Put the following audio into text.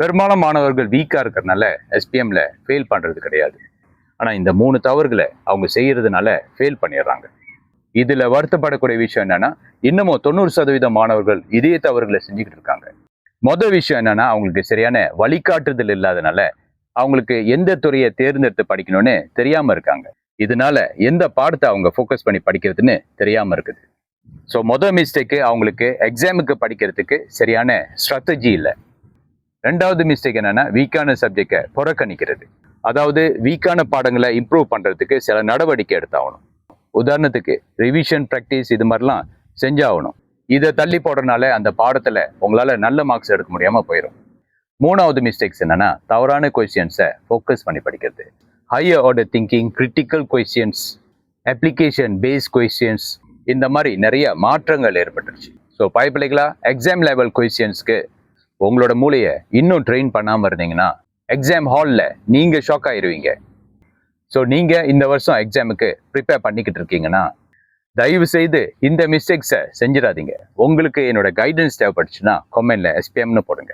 பெரும்பாலும் மாணவர்கள் வீக்காக இருக்கிறதுனால எஸ்பிஎம்ல ஃபெயில் பண்ணுறது கிடையாது. ஆனால் இந்த 3 தவறுகளை அவங்க செய்யறதுனால ஃபெயில் பண்ணிடுறாங்க. இதில் வருத்தப்படக்கூடிய விஷயம் என்னன்னா, இன்னமும் 90% மாணவர்கள் இதே தவறுகளை செஞ்சுக்கிட்டு இருக்காங்க. மொதல் விஷயம் என்னன்னா, அவங்களுக்கு சரியான வழிகாட்டுதல் இல்லாதனால அவங்களுக்கு எந்த துறையை தேர்ந்தெடுத்து படிக்கணும்னு தெரியாம இருக்காங்க. இதனால எந்த பாடத்தை அவங்க ஃபோக்கஸ் பண்ணி படிக்கிறதுன்னு தெரியாம இருக்குது. ஸோ மொதல் மிஸ்டேக்கு, அவங்களுக்கு எக்ஸாமுக்கு படிக்கிறதுக்கு சரியான ஸ்ட்ராட்டஜி இல்லை. ரெண்டாவது மிஸ்டேக் என்னன்னா, வீக்கான சப்ஜெக்டை புறக்கணிக்கிறது. அதாவது வீக்கான பாடங்களை இம்ப்ரூவ் பண்றதுக்கு சில நடவடிக்கை எடுத்தாகணும். உதாரணத்துக்கு ரிவிஷன் ப்ராக்டிஸ் இது மாதிரிலாம் செஞ்சாகணும். இதை தள்ளி போடுறதுனால அந்த பாடத்துல உங்களால நல்ல மார்க்ஸ் எடுக்க முடியாம போயிடும். மூணாவது மிஸ்டேக்ஸ் என்னன்னா, தவறான கொஸ்டின்ஸை ஃபோக்கஸ் பண்ணி படிக்கிறது. Higher order thinking, critical questions, application base questions, இந்த மாதிரி நிறைய மாற்றங்கள் ஏற்பட்டுருச்சு. ஸோ பைப்பிள்ளைகளா, எக்ஸாம் லெவல் கொஸ்டின்ஸ்க்கு உங்களோட மூளையை இன்னும் ட்ரெயின் பண்ணாமல் இருந்தீங்கன்னா எக்ஸாம் ஹாலில் நீங்கள் ஷாக் ஆயிடுவீங்க. ஸோ நீங்கள் இந்த வருஷம் எக்ஸாமுக்கு ப்ரிப்பேர் பண்ணிக்கிட்டு இருக்கீங்கன்னா தயவு செய்து இந்த மிஸ்டேக்ஸை செஞ்சிடாதீங்க. உங்களுக்கு என்னோட கைடன்ஸ் தேவைப்பட்டுச்சுன்னா கமெண்ட்ல எஸ்பிஎம்னு போடுங்க.